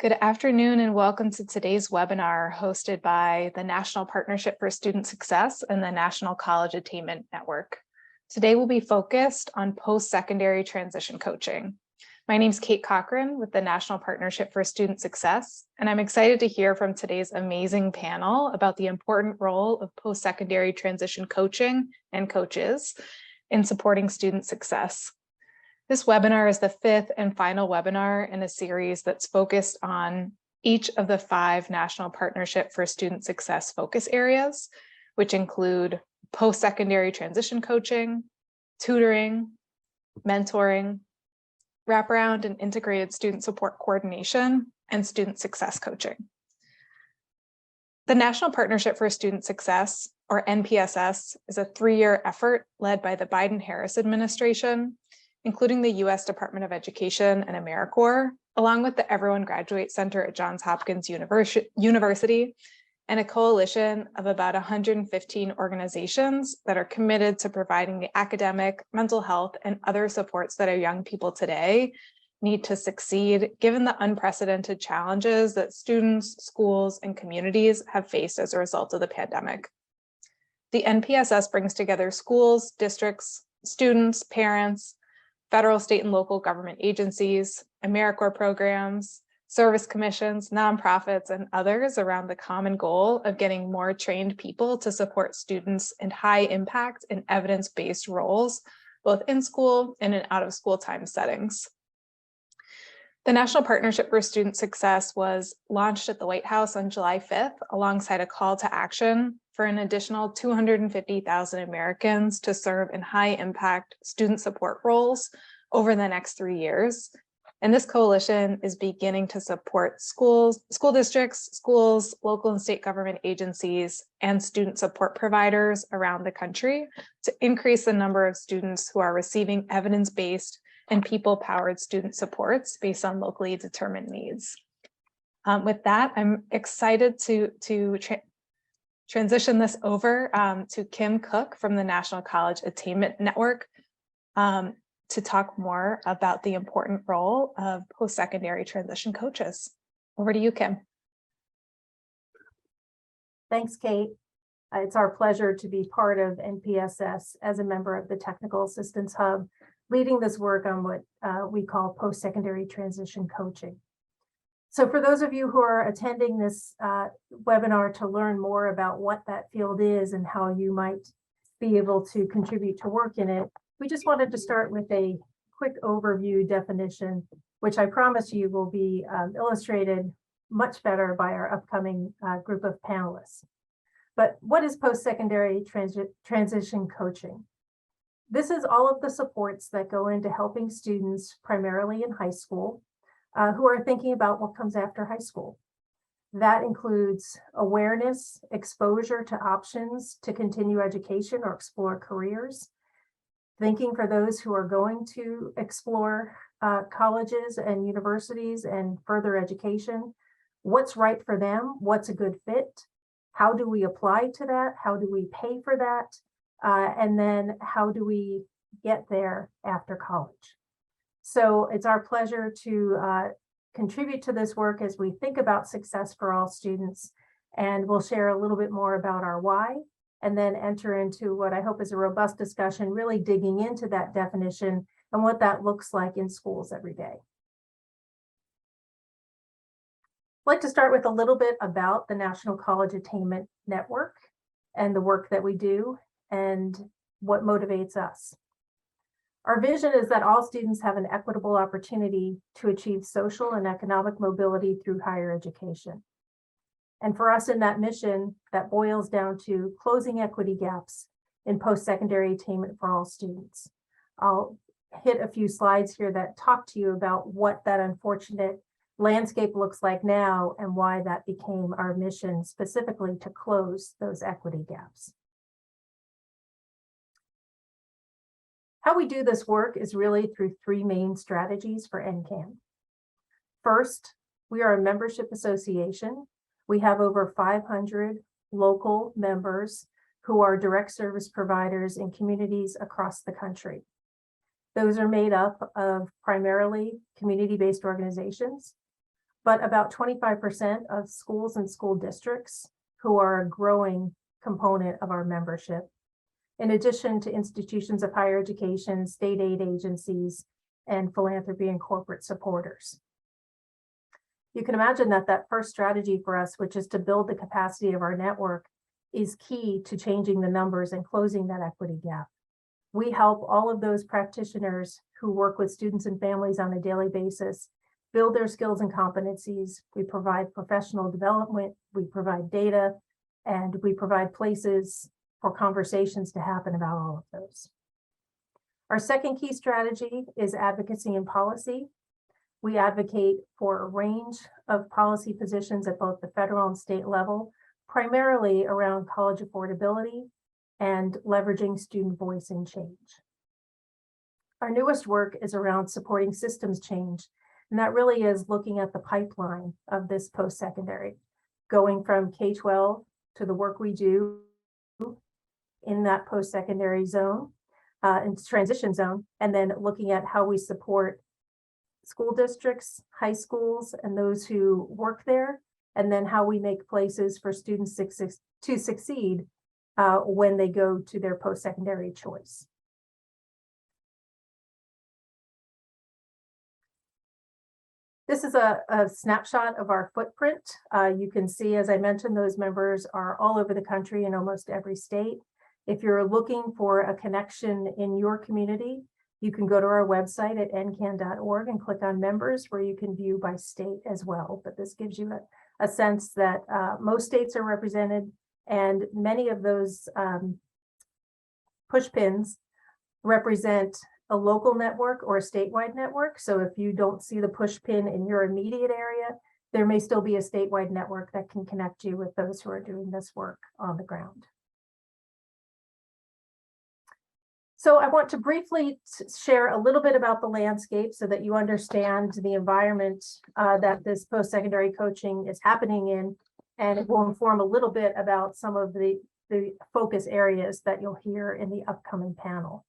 Good afternoon and welcome to today's webinar hosted by the National Partnership for Student Success and the National College Attainment Network. Today we'll be focused on post-secondary transition coaching. My name is Kate Cochran with the National Partnership for Student Success, and I'm excited to hear from today's amazing panel about the important role of post-secondary transition coaching and coaches in supporting student success. This webinar is the fifth and final webinar in a series that's focused on each of the 5 National Partnership for Student Success focus areas, which include post-secondary transition coaching, tutoring, mentoring, wraparound and integrated student support coordination, and student success coaching. The National Partnership for Student Success, or NPSS, is a 3-year effort led by the Biden-Harris administration, including the U.S. Department of Education and AmeriCorps, along with the Everyone Graduates Center at Johns Hopkins University, and a coalition of about 115 organizations that are committed to providing the academic, mental health, and other supports that our young people today need to succeed, given the unprecedented challenges that students, schools, and communities have faced as a result of the pandemic. The NPSS brings together schools, districts, students, parents, federal, state, and local government agencies, AmeriCorps programs, service commissions, nonprofits, and others around the common goal of getting more trained people to support students in high impact and evidence-based roles, both in school and in out-of-school time settings. The National Partnership for Student Success was launched at the White House on July 5th, alongside a call to action for an additional 250,000 Americans to serve in high-impact student support roles over the next 3 years. And this coalition is beginning to support schools, school districts, schools, local and state government agencies, and student support providers around the country to increase the number of students who are receiving evidence-based and people-powered student supports based on locally determined needs. With that, I'm excited to transition this over to Kim Cook from the National College Attainment Network to talk more about the important role of post-secondary transition coaches. Over to you, Kim. Thanks, Kate. It's our pleasure to be part of NPSS as a member of the Technical Assistance Hub, leading this work on what we call post-secondary transition coaching. So for those of you who are attending this webinar to learn more about what that field is and how you might be able to contribute to work in it, we just wanted to start with a quick overview definition, which I promise you will be illustrated much better by our upcoming group of panelists. But what is post-secondary transition coaching? This is all of the supports that go into helping students, primarily in high school, who are thinking about what comes after high school. That includes awareness, exposure to options to continue education or explore careers, thinking for those who are going to explore colleges and universities and further education, what's right for them, what's a good fit, how do we apply to that, how do we pay for that, and then how do we get there after college. So it's our pleasure to contribute to this work as we think about success for all students, and we'll share a little bit more about our why, and then enter into what I hope is a robust discussion, really digging into that definition and what that looks like in schools every day. I'd like to start with a little bit about the National College Attainment Network and the work that we do and what motivates us. Our vision is that all students have an equitable opportunity to achieve social and economic mobility through higher education. And for us in that mission, that boils down to closing equity gaps in post-secondary attainment for all students. I'll hit a few slides here that talk to you about what that unfortunate landscape looks like now and why that became our mission, specifically to close those equity gaps. How we do this work is really through 3 main strategies for NCAN. First, we are a membership association. We have over 500 local members who are direct service providers in communities across the country. Those are made up of primarily community-based organizations, but about 25% of schools and school districts who are a growing component of our membership, in addition to institutions of higher education, state aid agencies, and philanthropy and corporate supporters. You can imagine that that first strategy for us, which is to build the capacity of our network, is key to changing the numbers and closing that equity gap. We help all of those practitioners who work with students and families on a daily basis build their skills and competencies. We provide professional development, we provide data, and we provide places for conversations to happen about all of those. Our second key strategy is advocacy and policy. We advocate for a range of policy positions at both the federal and state level, primarily around college affordability and leveraging student voice and change. Our newest work is around supporting systems change, and that really is looking at the pipeline of this post-secondary, going from K-12 to the work we do in that post-secondary zone, and transition zone, and then looking at how we support school districts, high schools, and those who work there, and then how we make places for students to succeed when they go to their post-secondary choice. This is a snapshot of our footprint. You can see, as I mentioned, those members are all over the country in almost every state. If you're looking for a connection in your community, you can go to our website at ncan.org and click on members, where you can view by state as well. But this gives you a sense that most states are represented, and many of those push pins represent a local network or a statewide network. So if you don't see the push pin in your immediate area, there may still be a statewide network that can connect you with those who are doing this work on the ground. So I want to briefly share a little bit about the landscape so that you understand the environment that this post-secondary coaching is happening in, and it will inform a little bit about some of the focus areas that you'll hear in the upcoming panel.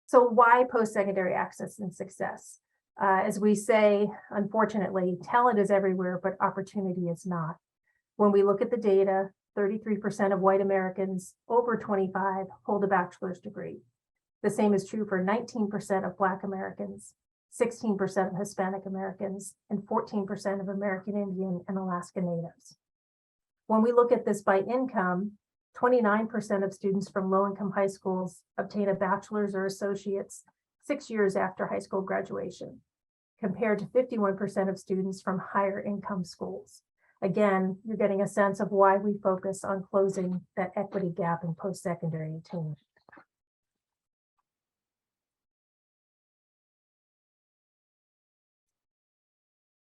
So why post-secondary access and success? As we say, unfortunately, talent is everywhere, but opportunity is not. When we look at the data, 33% of white Americans over 25 hold a bachelor's degree. The same is true for 19% of Black Americans, 16% of Hispanic Americans, and 14% of American Indian and Alaska Natives. When we look at this by income, 29% of students from low-income high schools obtain a bachelor's or associate's 6 years after high school graduation, compared to 51% of students from higher income schools. Again, you're getting a sense of why we focus on closing that equity gap in post-secondary attainment.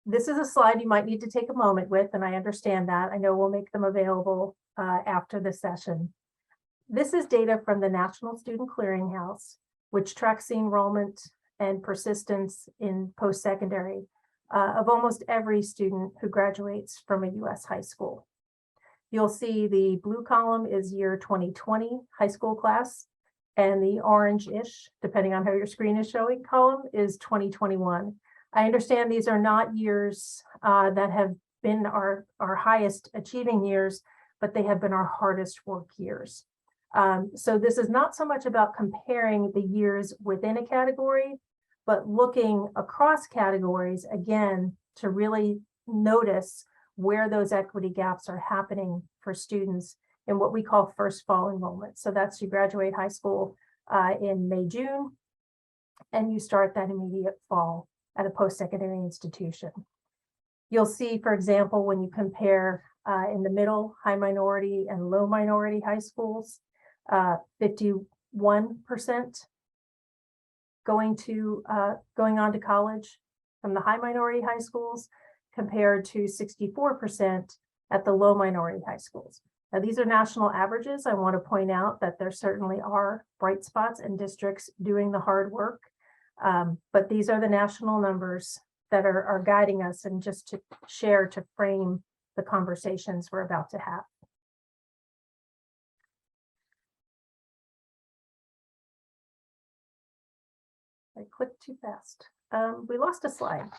This is a slide you might need to take a moment with, and I understand that. I know we'll make them available after the session. This is data from the National Student Clearinghouse, which tracks the enrollment and persistence in post-secondary of almost every student who graduates from a U.S. high school. You'll see the blue column is year 2020 high school class, and the orange-ish, depending on how your screen is showing, column is 2021. I understand these are not years that have been our highest achieving years, but they have been our hardest work years. So this is not so much about comparing the years within a category, but looking across categories, again, to really notice where those equity gaps are happening for students in what we call first fall enrollment. So that's you graduate high school in May, June, and you start that immediate fall at a post-secondary institution. You'll see, for example, when you compare in the middle, high minority and low minority high schools, 51% going on to college from the high minority high schools, compared to 64% at the low minority high schools. Now, these are national averages. I want to point out that there certainly are bright spots and districts doing the hard work, but these are the national numbers that are guiding us, and just to share to frame the conversations we're about to have. I clicked too fast. We lost a slide.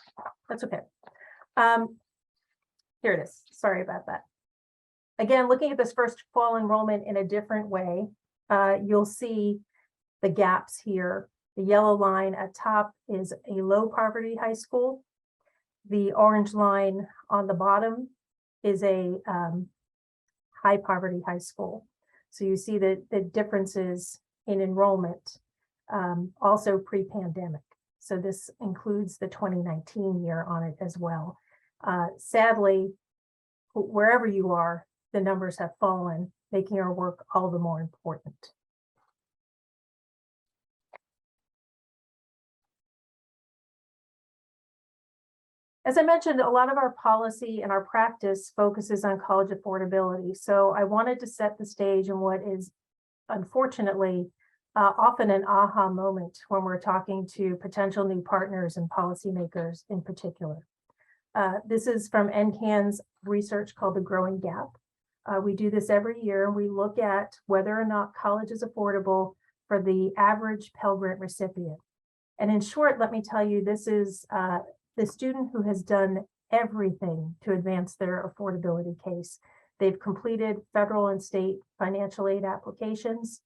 That's okay. Here it is. Sorry about that. Again, looking at this first fall enrollment in a different way, you'll see the gaps here. The yellow line at top is a low poverty high school. The orange line on the bottom is a high poverty high school. So you see the differences in enrollment, also pre-pandemic. So this includes the 2019 year on it as well. Sadly, wherever you are, the numbers have fallen, making our work all the more important. As I mentioned, a lot of our policy and our practice focuses on college affordability. So I wanted to set the stage in what is unfortunately often an aha moment when we're talking to potential new partners and policymakers in particular. This is from NCAN's research called the Growing Gap. We do this every year. We look at whether or not college is affordable for the average Pell Grant recipient. And in short, let me tell you, this is the student who has done everything to advance their affordability case. They've completed federal and state financial aid applications.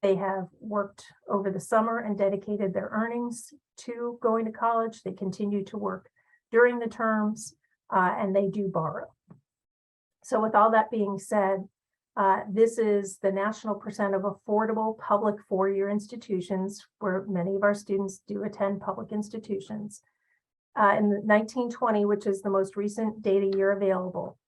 They have worked over the summer and dedicated their earnings to going to college. They continue to work during the terms, and they do borrow. So with all that being said, this is the national percent of affordable public four-year institutions, where many of our students do attend public institutions. In the 1920, which is the most recent data year available,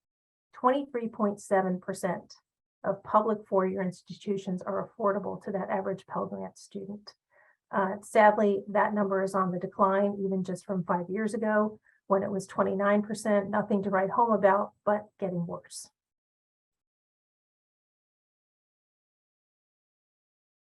23.7% of public four-year institutions are affordable to that average Pell Grant student. Sadly, that number is on the decline, even just from 5 years ago, when it was 29%, nothing to write home about, but getting worse.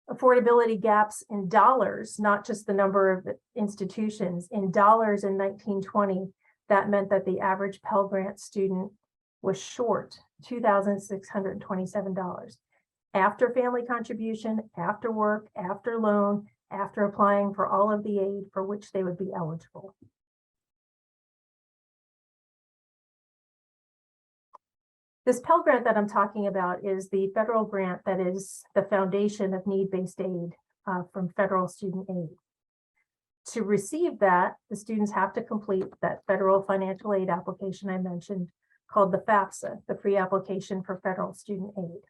Affordability gaps in dollars, not just the number of institutions. In dollars in 1920, that meant that the average Pell Grant student was short $2,627 after family contribution, after work, after loan, after applying for all of the aid for which they would be eligible. This Pell Grant that I'm talking about is the federal grant that is the foundation of need-based aid from federal student aid. To receive that, the students have to complete that federal financial aid application I mentioned called the FAFSA, the Free Application for Federal Student Aid.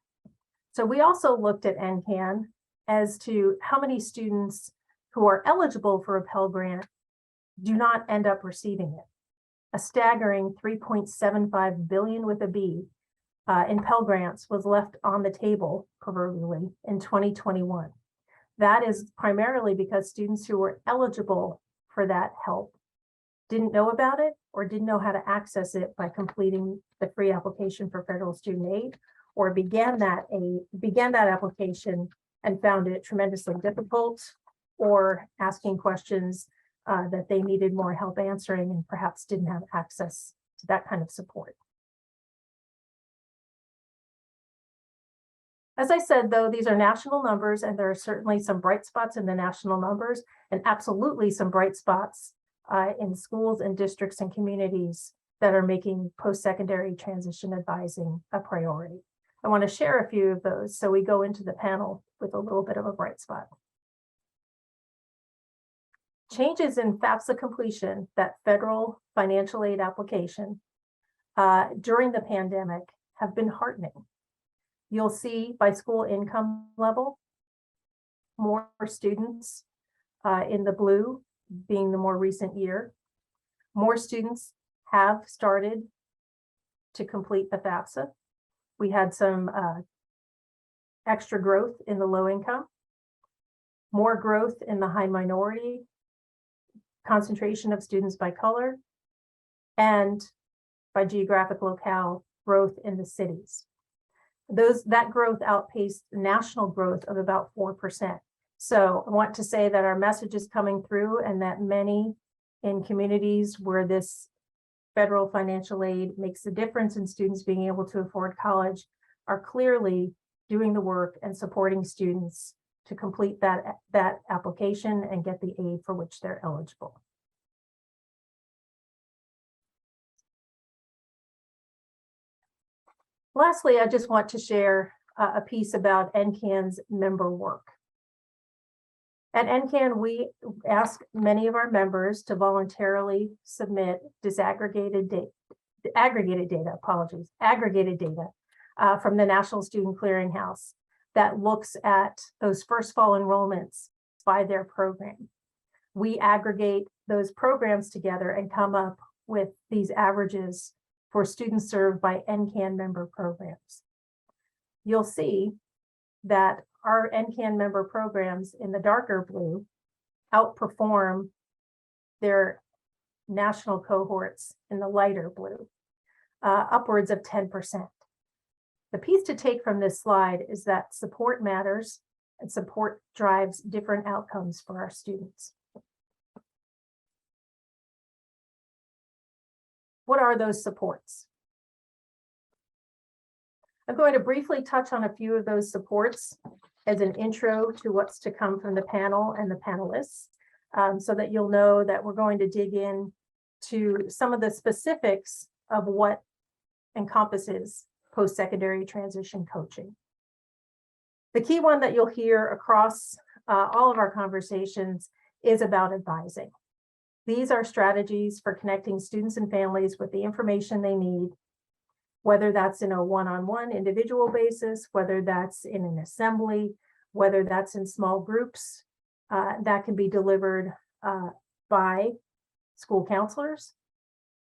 So we also looked at NCAN as to how many students who are eligible for a Pell Grant do not end up receiving it. A staggering $3.75 billion with a B in Pell Grants was left on the table, proverbially, in 2021. That is primarily because students who were eligible for that help didn't know about it or didn't know how to access it by completing the free application for federal student aid, or began that application and found it tremendously difficult, or asking questions that they needed more help answering and perhaps didn't have access to that kind of support. As I said, though, these are national numbers, and there are certainly some bright spots in the national numbers, and absolutely some bright spots in schools and districts and communities that are making post-secondary transition advising a priority. I want to share a few of those, so we go into the panel with a little bit of a bright spot. Changes in FAFSA completion, that federal financial aid application, during the pandemic have been heartening. You'll see by school income level, more students in the blue being the more recent year. More students have started to complete the FAFSA. We had some extra growth in the low income, more growth in the high minority, concentration of students by color, and by geographic locale, growth in the cities. That growth outpaced national growth of about 4%. So I want to say that our message is coming through, and that many in communities where this federal financial aid makes a difference in students being able to afford college are clearly doing the work and supporting students to complete that application and get the aid for which they're eligible. Lastly, I just want to share a piece about NCAN's member work. At NCAN, we ask many of our members to voluntarily submit aggregated data from the National Student Clearinghouse that looks at those first fall enrollments by their program. We aggregate those programs together and come up with these averages for students served by NCAN member programs. You'll see that our NCAN member programs in the darker blue outperform their national cohorts in the lighter blue, upwards of 10%. The piece to take from this slide is that support matters and support drives different outcomes for our students. What are those supports? I'm going to briefly touch on a few of those supports as an intro to what's to come from the panel and the panelists, so that you'll know that we're going to dig in to some of the specifics of what encompasses post-secondary transition coaching. The key one that you'll hear across all of our conversations is about advising. These are strategies for connecting students and families with the information they need, whether that's in a one-on-one individual basis, whether that's in an assembly, whether that's in small groups, that can be delivered by school counselors,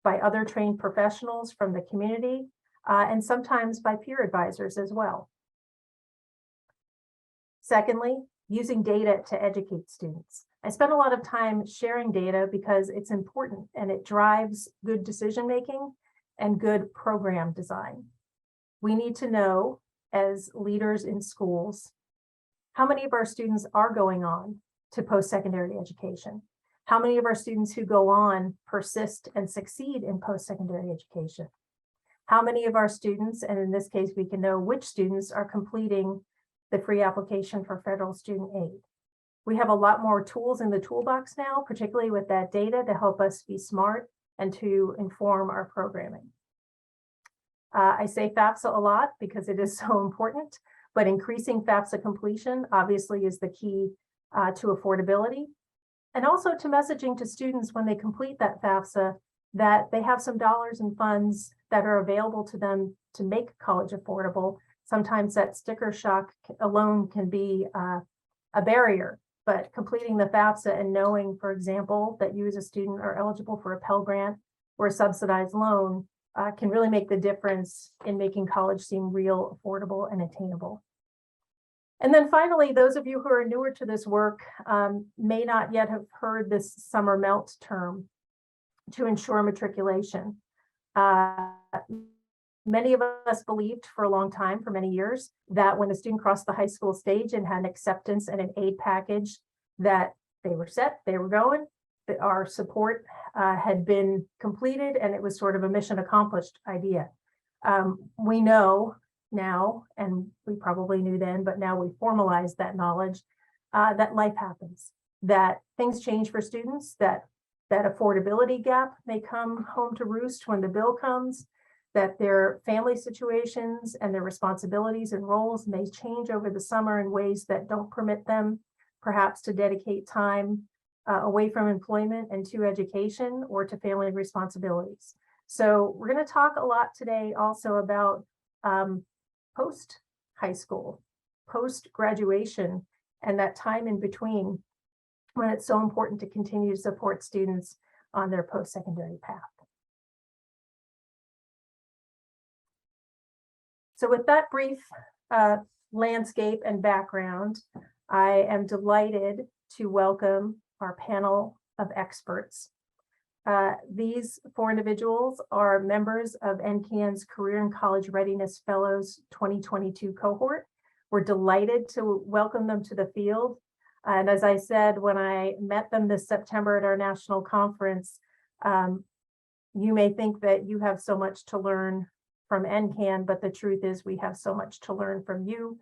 by other trained professionals from the community, and sometimes by peer advisors as well. Secondly, using data to educate students. I spend a lot of time sharing data because it's important and it drives good decision-making and good program design. We need to know, as leaders in schools, how many of our students are going on to post-secondary education? How many of our students who go on persist and succeed in post-secondary education? How many of our students, and in this case, we can know which students are completing the free application for federal student aid. We have a lot more tools in the toolbox now, particularly with that data, to help us be smart and to inform our programming. I say FAFSA a lot because it is so important, but increasing FAFSA completion obviously is the key to affordability, and also to messaging to students when they complete that FAFSA that they have some dollars and funds that are available to them to make college affordable. Sometimes that sticker shock alone can be a barrier, but completing the FAFSA and knowing, for example, that you as a student are eligible for a Pell Grant or a subsidized loan can really make the difference in making college seem real, affordable, and attainable. And then finally, those of you who are newer to this work may not yet have heard this summer melt term, to ensure matriculation. Many of us believed for a long time, for many years, that when the student crossed the high school stage and had an acceptance and an aid package, that they were set, they were going, that our support had been completed, and it was sort of a mission accomplished idea. We know now, and we probably knew then, but now we formalized that knowledge, that life happens, that things change for students, that affordability gap may come home to roost when the bill comes, that their family situations and their responsibilities and roles may change over the summer in ways that don't permit them perhaps to dedicate time away from employment and to education or to family responsibilities. So we're going to talk a lot today also about post-high school, post-graduation, and that time in between when it's so important to continue to support students on their post-secondary path. So with that brief landscape and background, I am delighted to welcome our panel of experts. These four individuals are members of NCAN's Career and College Readiness Fellows 2022 cohort. We're delighted to welcome them to the field. And as I said, when I met them this September at our national conference, you may think that you have so much to learn from NCAN, but the truth is we have so much to learn from you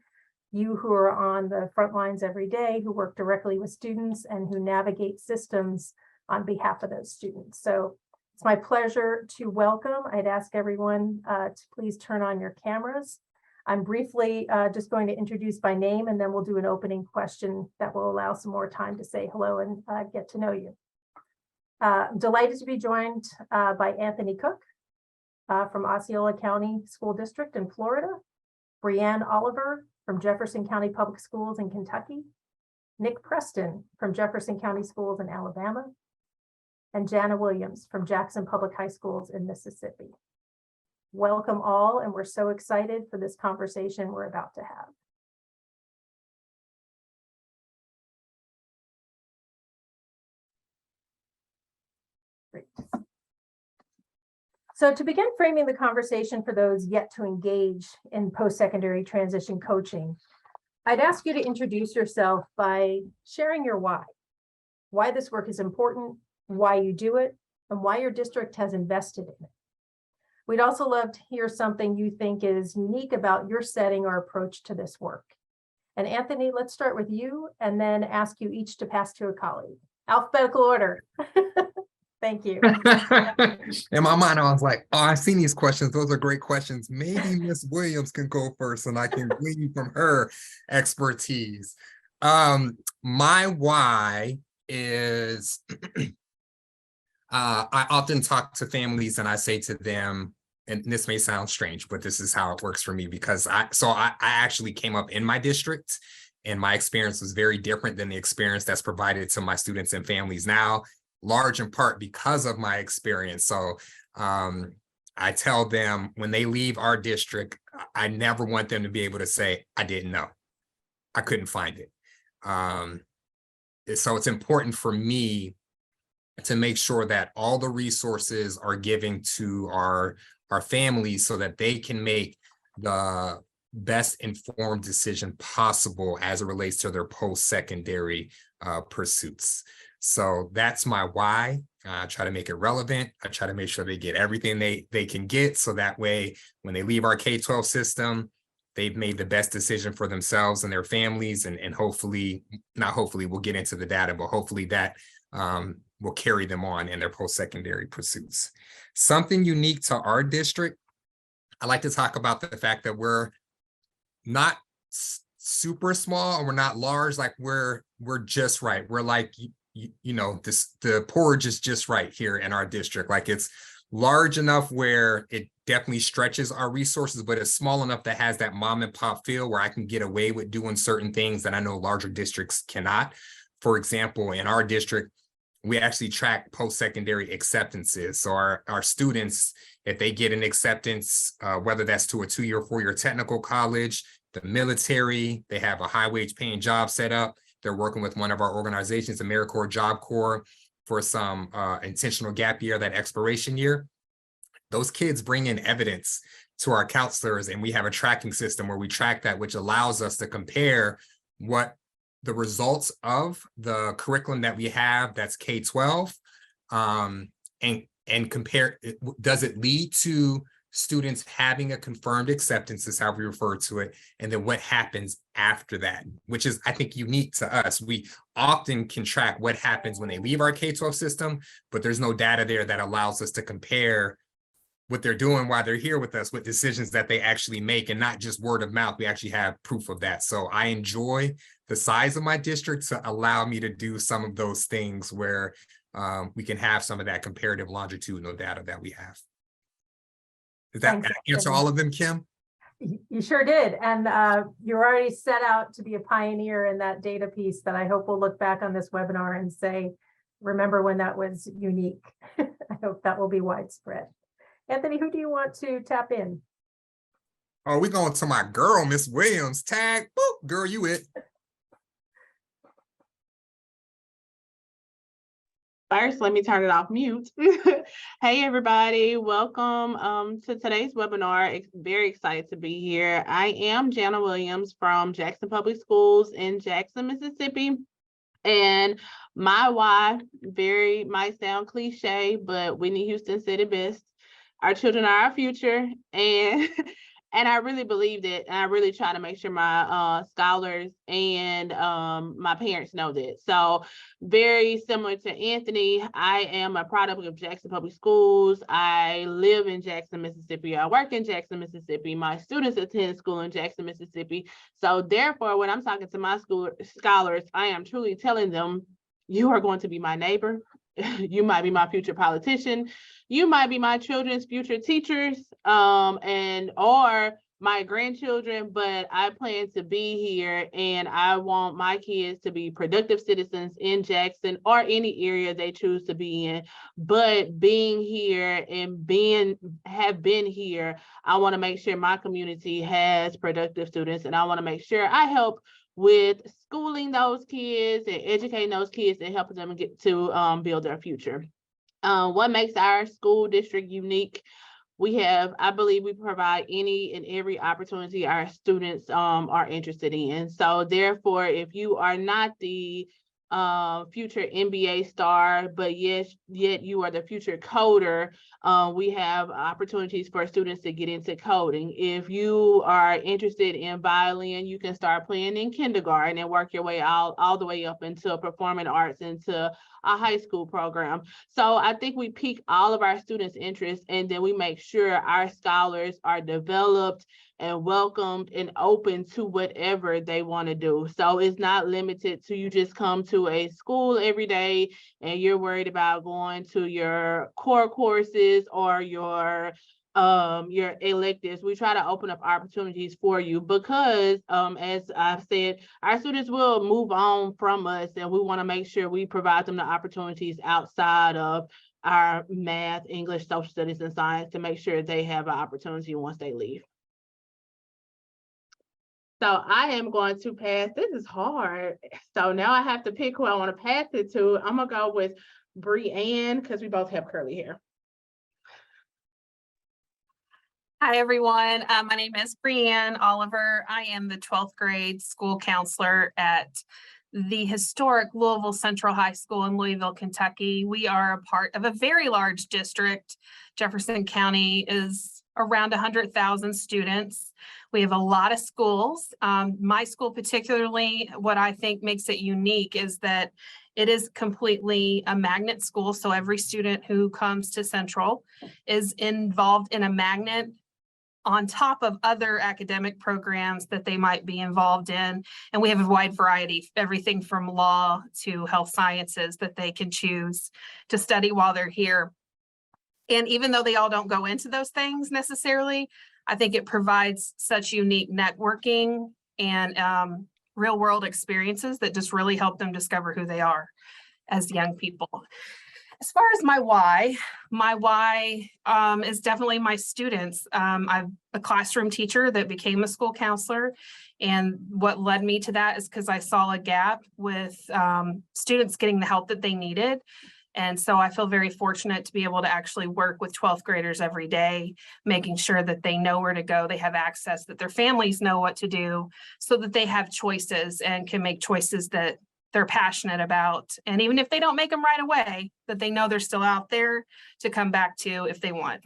who are on the front lines every day, who work directly with students and who navigate systems on behalf of those students. So It's my pleasure to welcome. I'd ask everyone to please turn on your cameras. I'm briefly just going to introduce by name, and then we'll do an opening question that will allow some more time to say hello and get to know you. I'm delighted to be joined by Anthony Cook from Osceola County School District in Florida, Brianne Oliver from Jefferson County Public Schools in Kentucky, Nick Preston from Jefferson County Schools in Alabama, and Jana Williams from Jackson Public High Schools in Mississippi. Welcome all, and we're so excited for this conversation we're about to have. Great. So to begin framing the conversation for those yet to engage in post-secondary transition coaching, I'd ask you to introduce yourself by sharing your why this work is important, why you do it, and why your district has invested in it. We'd also love to hear something you think is unique about your setting or approach to this work. And Anthony, let's start with you and then ask you each to pass to a colleague. Alphabetical order. Thank you. In my mind, I was like, oh, I've seen these questions. Those are great questions. Maybe Miss Williams can go first and I can glean from her expertise. My why is I often talk to families and I say to them, and this may sound strange, but this is how it works for me, because I actually came up in my district and my experience was very different than the experience that's provided to my students and families now, large in part because of my experience. So I tell them when they leave our district, I never want them to be able to say, I didn't know, I couldn't find it. So it's important for me to make sure that all the resources are given to our families so that they can make the best informed decision possible as it relates to their post-secondary pursuits. So that's my why. I try to make it relevant. I try to make sure they get everything they can get, so that way when they leave our K-12 system, they've made the best decision for themselves and their families, and hopefully, not hopefully, we'll get into the data, but hopefully that will carry them on in their post-secondary pursuits. Something unique to our district, I like to talk about the fact that we're not super small and we're not large, like we're just right. We're like, you know, the porridge is just right here in our district. Like it's large enough where it definitely stretches our resources, but it's small enough that has that mom and pop feel where I can get away with doing certain things that I know larger districts cannot. For example, in our district, we actually track post-secondary acceptances. So our students, if they get an acceptance, whether that's to a 2-year or 4-year technical college, the military, they have a high wage paying job set up. They're working with one of our organizations, AmeriCorps Job Corps, for some intentional gap year, that expiration year. Those kids bring in evidence to our counselors, and we have a tracking system where we track that, which allows us to compare what the results of the curriculum that we have that's K-12 and compare, does it lead to students having a confirmed acceptance, is how we refer to it, and then what happens after that, which is, I think, unique to us. We often can track what happens when they leave our K-12 system, but there's no data there that allows us to compare what they're doing while they're here with us with decisions that they actually make, and not just word of mouth. We actually have proof of that. So I enjoy the size of my district to allow me to do some of those things where we can have some of that comparative longitudinal data that we have. Does that answer all of them, Kim? You sure did. And you're already set out to be a pioneer in that data piece that I hope we'll look back on this webinar and say, remember when that was unique. I hope that will be widespread. Anthony, who do you want to tap in? Oh, we're going to my girl, Miss Williams. Tag, boop, girl, you it. First, let me turn it off mute. Hey, everybody. Welcome to today's webinar. Very excited to be here. I am Jana Williams from Jackson Public Schools in Jackson, Mississippi. And my why might sound cliche, but Whitney Houston said it best. Our children are our future. And And I really believed it. And I really try to make sure my scholars and my parents know that. So very similar to Anthony, I am a product of Jackson Public Schools. I live in Jackson, Mississippi. I work in Jackson, Mississippi. My students attend school in Jackson, Mississippi. So therefore, when I'm talking to my school scholars, I am truly telling them, you are going to be my neighbor. You might be my future politician. You might be my children's future teachers, and or my grandchildren, but I plan to be here and I want my kids to be productive citizens in Jackson or any area they choose to be in. But being here and have been here, I want to make sure my community has productive students, and I want to make sure I help with schooling those kids and educating those kids and helping them get to build their future. What makes our school district unique? I believe we provide any and every opportunity our students are interested in. So therefore, if you are not the future NBA star, but yet you are the future coder, we have opportunities for students to get into coding. If you are interested in violin, you can start playing in kindergarten and work your way all the way up into performing arts, into a high school program. So I think we pique all of our students' interests, and then we make sure our scholars are developed and welcomed and open to whatever they want to do. So it's not limited to you just come to a school every day and you're worried about going to your core courses or your electives. We try to open up opportunities for you because, as I've said, our students will move on from us, and we want to make sure we provide them the opportunities outside of our math, English, social studies, and science to make sure they have an opportunity once they leave. So I am going to pass. This is hard. So now I have to pick who I want to pass it to. I'm going to go with Brianne because we both have curly hair. Hi, everyone. My name is Brianne Oliver. I am the 12th grade school counselor at the historic Louisville Central High School in Louisville, Kentucky. We are a part of a very large district. Jefferson County is around 100,000 students. We have a lot of schools. My school particularly, what I think makes it unique is that it is completely a magnet school. So every student who comes to Central is involved in a magnet on top of other academic programs that they might be involved in. And we have a wide variety, everything from law to health sciences that they can choose to study while they're here. And even though they all don't go into those things necessarily, I think it provides such unique networking and real world experiences that just really help them discover who they are as young people. As far as my why is definitely my students. I'm a classroom teacher that became a school counselor. And what led me to that is because I saw a gap with students getting the help that they needed. And so I feel very fortunate to be able to actually work with 12th graders every day, making sure that they know where to go, they have access, that their families know what to do, so that they have choices and can make choices that they're passionate about. And even if they don't make them right away, that they know they're still out there to come back to if they want.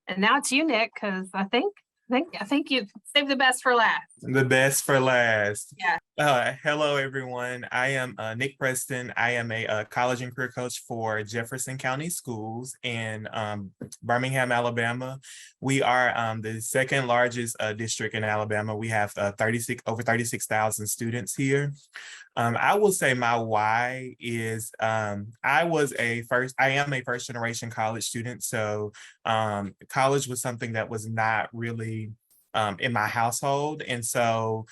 And now it's you, Nick, because I think you saved the best for last. The best for last. Yeah. Hello, everyone. I am Nick Preston. I am a college and career coach for Jefferson County Schools in Birmingham, Alabama. We are the second largest district in Alabama. We have over 36,000 students here. I will say my why is I am a first generation college student. So college was something that was not really in my household. And so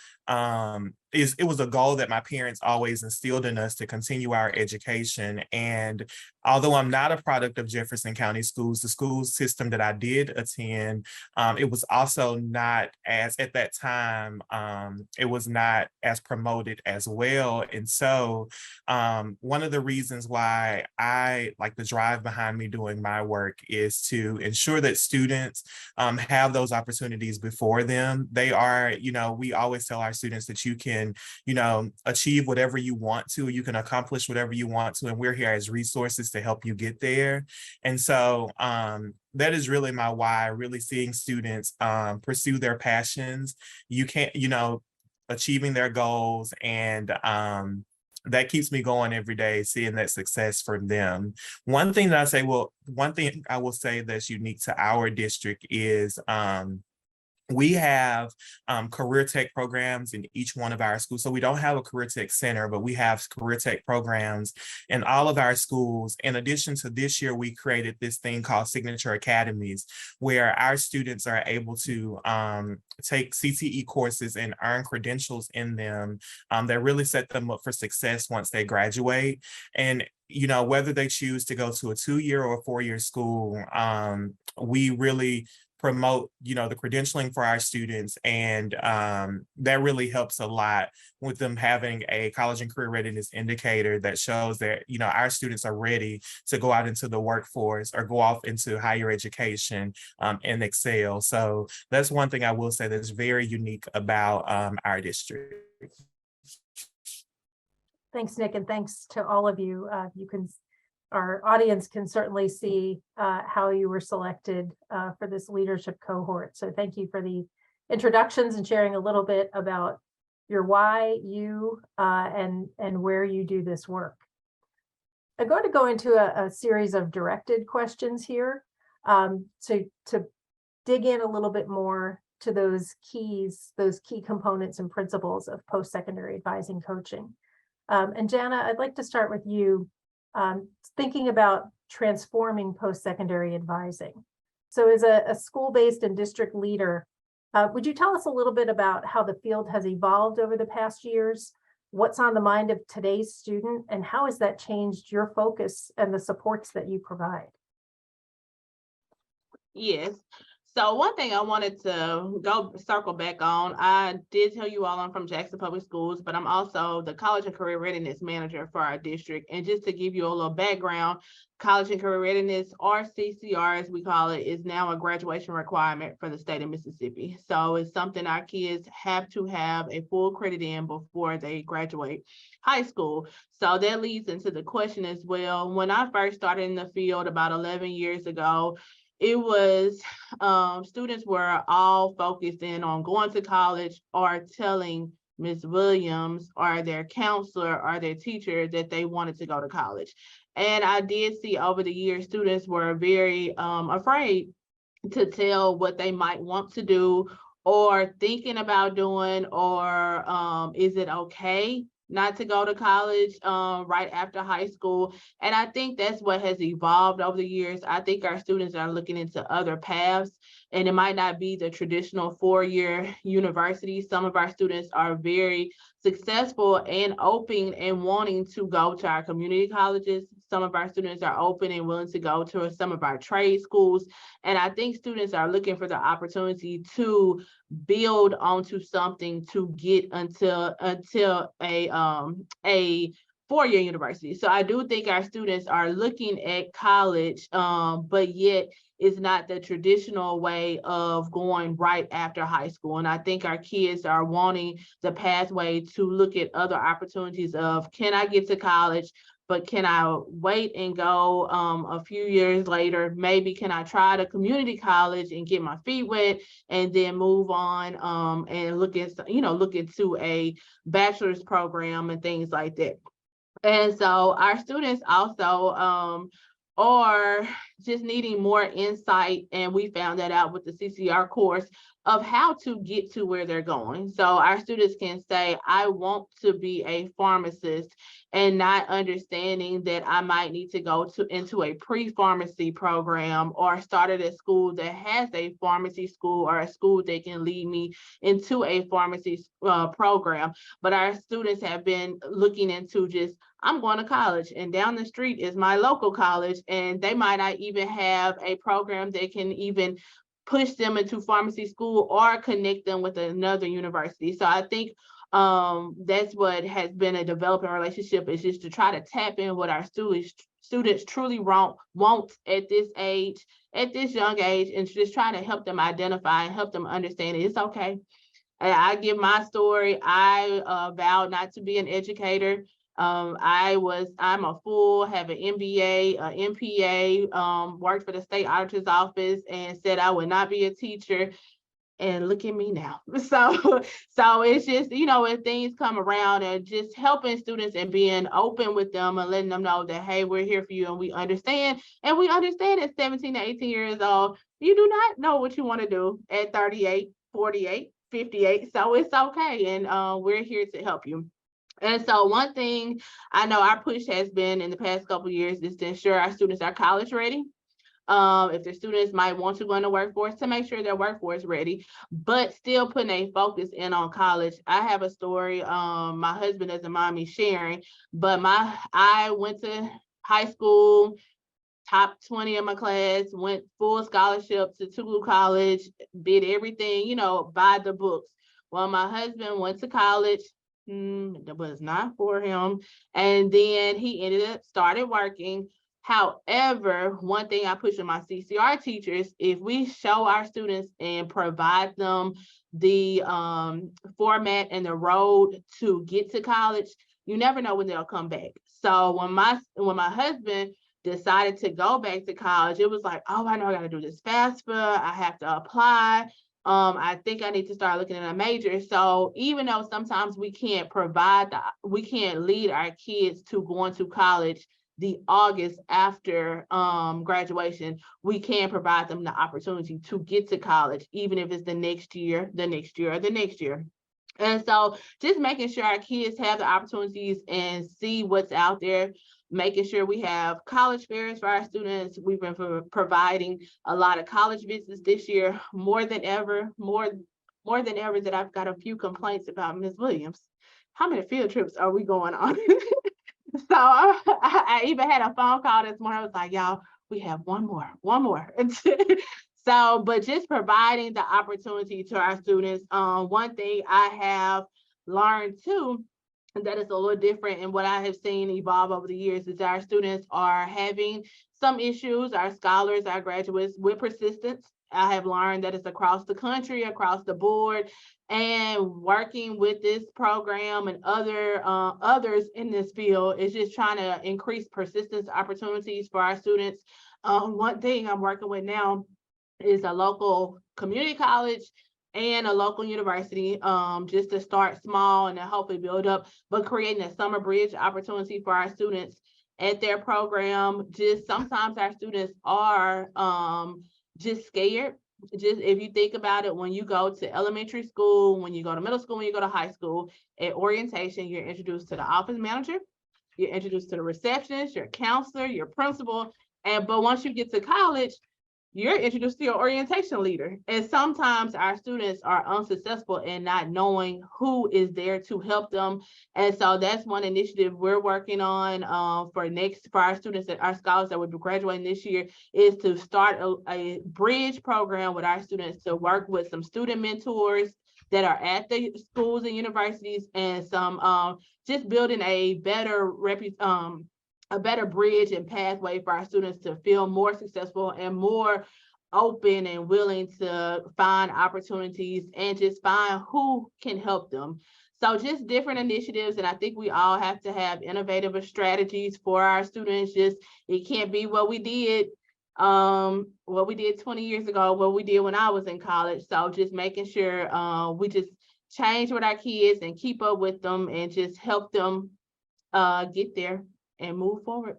it was a goal that my parents always instilled in us to continue our education. And although I'm not a product of Jefferson County Schools, the school system that I did attend, it was also not as, at that time, it was not as promoted as well. And so one of the reasons why I like the drive behind me doing my work is to ensure that students have those opportunities before them. They are, we always tell our students that you can, achieve whatever you want to, you can accomplish whatever you want to, and we're here as resources to help you get there. And so that is really my why, really seeing students pursue their passions. You can't, achieving their goals, and that keeps me going every day, seeing that success for them. One thing I will say that's unique to our district is we have career tech programs in each one of our schools. So we don't have a career tech center, but we have career tech programs in all of our schools. In addition to this year, we created this thing called Signature Academies, where our students are able to take CTE courses and earn credentials in them that really set them up for success once they graduate. And whether they choose to go to a 2-year or a 4-year school, we really promote, the credentialing for our students. And that really helps a lot with them having a college and career readiness indicator that shows that, our students are ready to go out into the workforce or go off into higher education and excel. So that's one thing I will say that's very unique about our district. Thanks, Nick, and thanks to all of you. Our audience can certainly see how you were selected for this leadership cohort. So thank you for the introductions and sharing a little bit about your why, and where you do this work. I'm going to go into a series of directed questions here to dig in a little bit more to those key components and principles of post-secondary advising coaching. And Jana, I'd like to start with you. Thinking about transforming post-secondary advising. So as a school-based and district leader, would you tell us a little bit about how the field has evolved over the past years? What's on the mind of today's student, and how has that changed your focus and the supports that you provide? Yes. So one thing I wanted to circle back on, I did tell you all I'm from Jackson Public Schools, but I'm also the College and Career Readiness Manager for our district. And just to give you a little background, College and Career Readiness, or CCR as we call it, is now a graduation requirement for the state of Mississippi. So it's something our kids have to have a full credit in before they graduate high school. So that leads into the question as well. When I first started in the field about 11 years ago, it was students were all focused in on going to college or telling Ms. Williams or their counselor or their teacher that they wanted to go to college. And I did see over the years, students were very afraid to tell what they might want to do or thinking about doing, or is it okay not to go to college right after high school. And I think that's what has evolved over the years. I think our students are looking into other paths, and it might not be the traditional 4-year university. Some of our students are very successful and open and wanting to go to our community colleges. Some of our students are open and willing to go to some of our trade schools. And I think students are looking for the opportunity to build onto something to get until a 4-year university. So I do think our students are looking at college, but yet it's not the traditional way of going right after high school. And I think our kids are wanting the pathway to look at other opportunities of, can I get to college, but can I wait and go a few years later? Maybe can I try the community college and get my feet wet and then move on and look into a bachelor's program and things like that. And so our students also are just needing more insight, and we found that out with the CCR course of how to get to where they're going. So our students can say, I want to be a pharmacist, and not understanding that I might need to go into a pre-pharmacy program or start at a school that has a pharmacy school or a school that can lead me into a pharmacy program. But our students have been looking into just, I'm going to college, and down the street is my local college, and they might not even have a program that can even push them into pharmacy school or connect them with another university. So I think that's what has been a developing relationship, is just to try to tap in what our students truly want at this age, at this young age, and just trying to help them identify and help them understand it's okay. I give my story. I vowed not to be an educator. I'm a full, have an MBA, NPA, worked for the state auditor's office and said I would not be a teacher. And look at me now. So it's just, when things come around and just helping students and being open with them and letting them know that, hey, we're here for you and we understand. And we understand at 17 to 18 years old, you do not know what you want to do at 38, 48, 58. So it's okay. And we're here to help you. And so one thing I know our push has been in the past couple of years is to ensure our students are college ready. If their students might want to go in the workforce, to make sure they're workforce ready, but still putting a focus in on college. I have a story, my husband doesn't mind me sharing, but I went to high school, top 20 of my class, went full scholarship to Toulouse College, did everything, by the books. Well, my husband went to college, that was not for him. And then he started working. However, one thing I push on my CCR teachers, if we show our students and provide them the format and the road to get to college, you never know when they'll come back. So when my husband decided to go back to college, it was like, oh, I know I got to do this FAFSA. I have to apply. I think I need to start looking at a major. So even though sometimes we can't lead our kids to going to college the August after graduation, we can provide them the opportunity to get to college, even if it's the next year, or the next year. And so just making sure our kids have the opportunities and see what's out there, making sure we have college fairs for our students. We've been providing a lot of college visits this year, more than ever that I've got a few complaints about Ms. Williams. How many field trips are we going on? So I even had a phone call this morning. I was like, y'all, we have one more. So, but just providing the opportunity to our students. One thing I have learned too, that is a little different in what I have seen evolve over the years, is our students are having some issues, our scholars, our graduates, with persistence. I have learned that it's across the country, across the board, and working with this program and others in this field is just trying to increase persistence opportunities for our students. One thing I'm working with now is a local community college and a local university, just to start small and to hopefully build up, but creating a summer bridge opportunity for our students at their program. Just sometimes our students are just scared. Just if you think about it, when you go to elementary school, when you go to middle school, when you go to high school, at orientation, you're introduced to the office manager, you're introduced to the receptionist, your counselor, your principal, but once you get to college, you're introduced to your orientation leader. And sometimes our students are unsuccessful in not knowing who is there to help them. And so that's one initiative we're working on for our students and our scholars that will be graduating this year, is to start a bridge program with our students to work with some student mentors that are at the schools and universities, and some just building a better bridge and pathway for our students to feel more successful and more open and willing to find opportunities and just find who can help them. So just different initiatives. And I think we all have to have innovative strategies for our students. Just, it can't be what we did 20 years ago, what we did when I was in college. So just making sure we just change with our kids and keep up with them and just help them get there and move forward.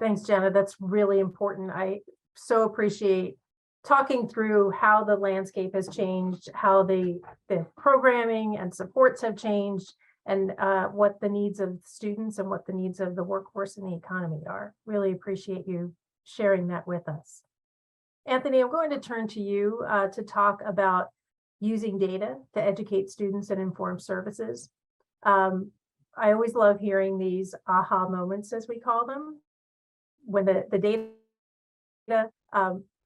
Thanks, Jenna. That's really important. I so appreciate talking through how the landscape has changed, how the programming and supports have changed, and what the needs of students and what the needs of the workforce and the economy are. Really appreciate you sharing that with us. Anthony, I'm going to turn to you to talk about using data to educate students and inform services. I always love hearing these aha moments, as we call them, when the data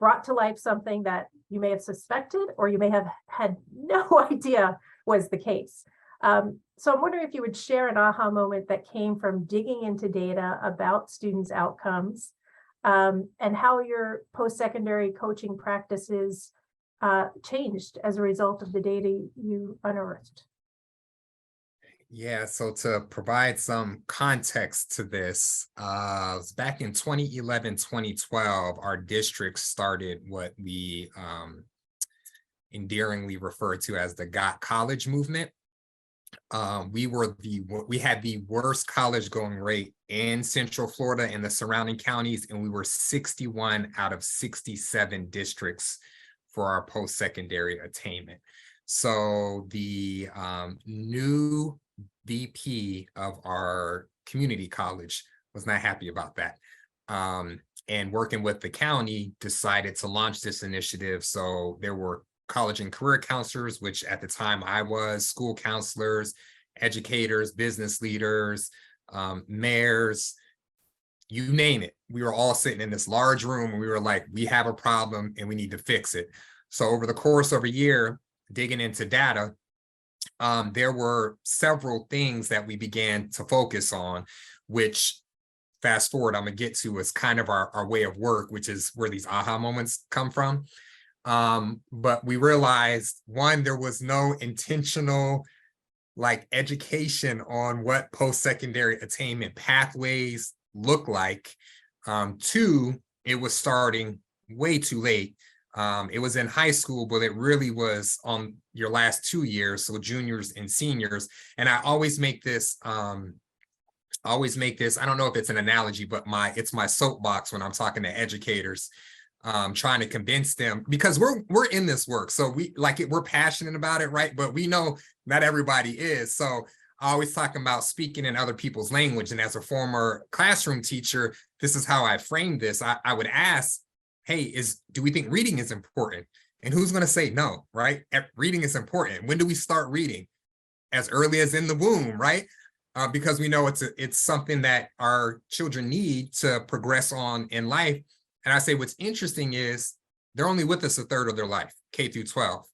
brought to life something that you may have suspected or you may have had no idea was the case. So I'm wondering if you would share an aha moment that came from digging into data about students' outcomes, and how your post-secondary coaching practices changed as a result of the data you unearthed. Yeah, so to provide some context to this, back in 2011, 2012, our district started what we endearingly refer to as the Got College movement. We had the worst college going rate in Central Florida and the surrounding counties, and we were 61 out of 67 districts for our post-secondary attainment. So the new VP of our community college was not happy about that. And working with the county, decided to launch this initiative. So there were college and career counselors, which at the time I was, school counselors, educators, business leaders, mayors, you name it. We were all sitting in this large room and we were like, we have a problem and we need to fix it. So over the course of a year, digging into data, there were several things that we began to focus on, which fast forward, I'm gonna get to is kind of our way of work, which is where these aha moments come from. But we realized, one, there was no intentional like education on what post-secondary attainment pathways look like. Two, it was starting way too late. It was in high school, but it really was on your last 2 years, so juniors and seniors. And I always make this, I don't know if it's an analogy, but it's my soapbox when I'm talking to educators, trying to convince them, because we're in this work. So we're passionate about it, right? But we know not everybody is. So I always talk about speaking in other people's language. And as a former classroom teacher, this is how I framed this. I would ask, hey, do we think reading is important? And who's going to say no, right? Reading is important. When do we start reading? As early as in the womb, right? Because we know it's something that our children need to progress on in life. And I say what's interesting is they're only with us a third of their life, K through 12.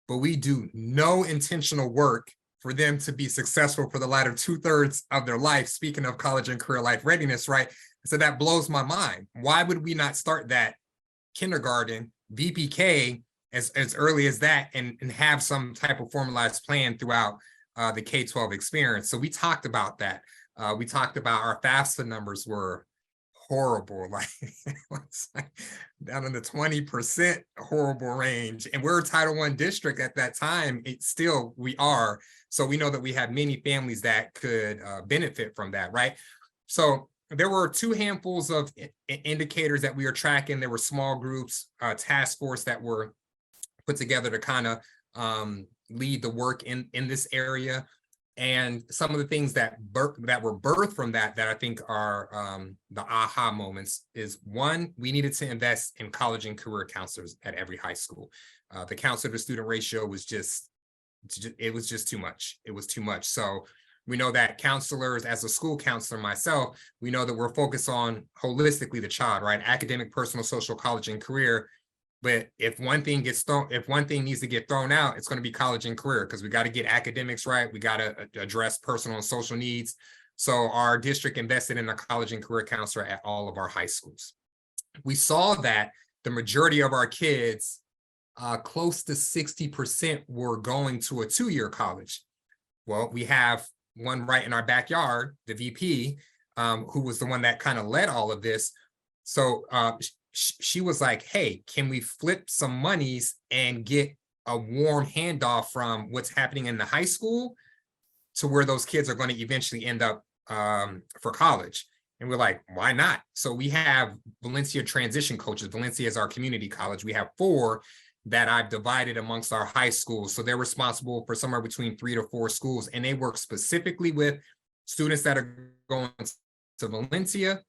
But we do no intentional work for them to be successful for the latter 2/3 of their life. Speaking of college and career life readiness, right? So that blows my mind. Why would we not start that kindergarten, VPK, as early as that and have some type of formalized plan throughout the K-12 experience? So we talked about that. We talked about our FAFSA numbers were horrible, like down in the 20% horrible range. And we're a Title I district at that time. We are. So we know that we have many families that could benefit from that, right? So there were 2 handfuls of indicators that we were tracking. There were small groups, task force that were put together to kind of lead the work in this area. And some of the things that were birthed from that I think are the aha moments is, one, we needed to invest in college and career counselors at every high school. The counselor to student ratio was just too much. It was too much. So we know that counselors, as a school counselor myself, we know that we're focused on holistically the child, right? Academic, personal, social, college, and career. But if one thing needs to get thrown out, it's going to be college and career, because we got to get academics right. We got to address personal and social needs. So our district invested in a college and career counselor at all of our high schools. We saw that the majority of our kids, close to 60%, were going to a 2-year college. Well, we have one right in our backyard, the VP, who was the one that kind of led all of this. So she was like, hey, can we flip some monies and get a warm handoff from what's happening in the high school to where those kids are going to eventually end up for college? And we're like, why not? So we have Valencia transition coaches. Valencia is our community college. We have 4 that I've divided amongst our high schools. So they're responsible for somewhere between 3 to 4 schools. And they work specifically with students that are going to Valencia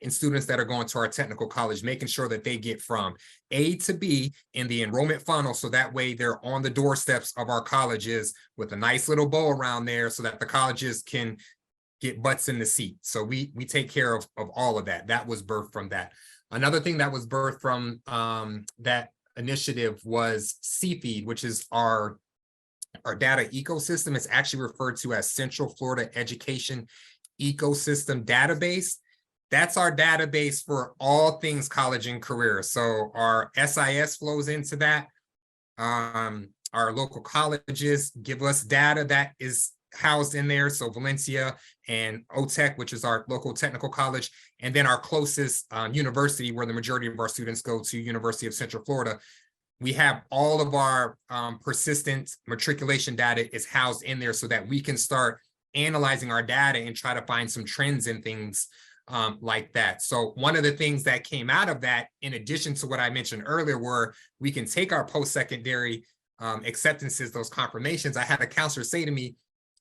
and students that are going to our technical college, making sure that they get from A to B in the enrollment funnel. So that way they're on the doorsteps of our colleges with a nice little bow around there so that the colleges can get butts in the seat. So we take care of all of that. That was birthed from that. Another thing that was birthed from that initiative was CFEED, which is our data ecosystem. It's actually referred to as Central Florida Education Ecosystem Database. That's our database for all things college and career. So our SIS flows into that. Our local colleges give us data that is housed in there. So Valencia and OTEC, which is our local technical college, and then our closest university where the majority of our students go to, University of Central Florida. We have all of our persistent matriculation data is housed in there so that we can start analyzing our data and try to find some trends in things like that. So one of the things that came out of that, in addition to what I mentioned earlier, where we can take our post-secondary acceptances, those confirmations. I had a counselor say to me,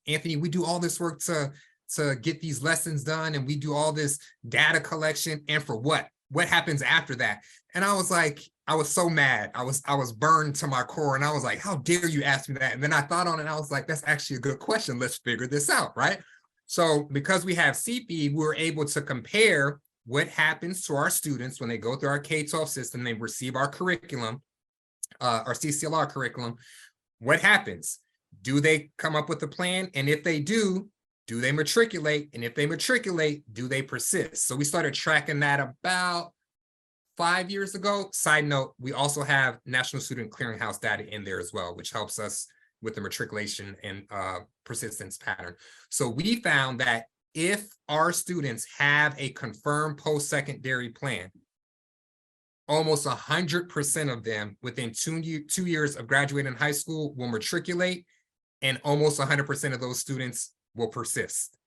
Anthony, we do all this work to get these lessons done, and we do all this data collection, and for what? What happens after that? And I was like, I was so mad. I was burned to my core, and I was like, how dare you ask me that? And then I thought on it, and I was like, that's actually a good question. Let's figure this out, right? So because we have CP, we're able to compare what happens to our students when they go through our K-12 system, they receive our curriculum, our CCLR curriculum. What happens? Do they come up with a plan? And if they do they matriculate? And if they matriculate, do they persist? So we started tracking that about 5 years ago. Side note, we also have National Student Clearinghouse data in there as well, which helps us with the matriculation and persistence pattern. So we found that if our students have a confirmed post-secondary plan, almost 100% of them within 2 years of graduating high school will matriculate, and almost 100% of those students will persist.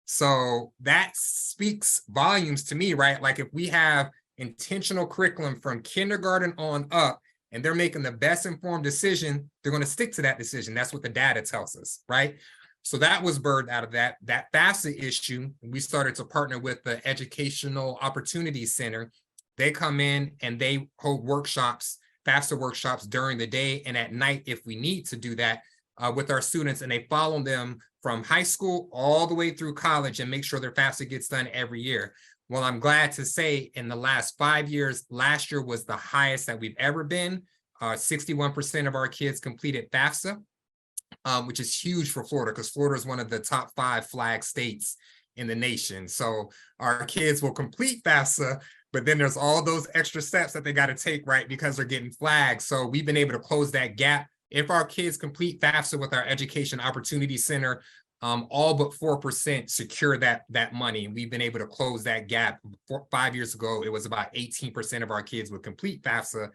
So that speaks volumes to me, right? Like if we have intentional curriculum from kindergarten on up, and they're making the best informed decision, they're going to stick to that decision. That's what the data tells us, right? So that was birthed out of that FAFSA issue. We started to partner with the Educational Opportunities Center. They come in and they hold workshops, FAFSA workshops during the day and at night if we need to do that with our students, and they follow them from high school all the way through college and make sure their FAFSA gets done every year. Well, I'm glad to say in the last 5 years, last year was the highest that we've ever been. 61% of our kids completed FAFSA, which is huge for Florida because Florida is one of the top 5 flag states in the nation. So our kids will complete FAFSA, but then there's all those extra steps that they got to take, right, because they're getting flagged. So we've been able to close that gap. If our kids complete FAFSA with our Education Opportunity Center, all but 4% secure that money. We've been able to close that gap. 5 years ago, it was about 18% of our kids would complete FAFSA,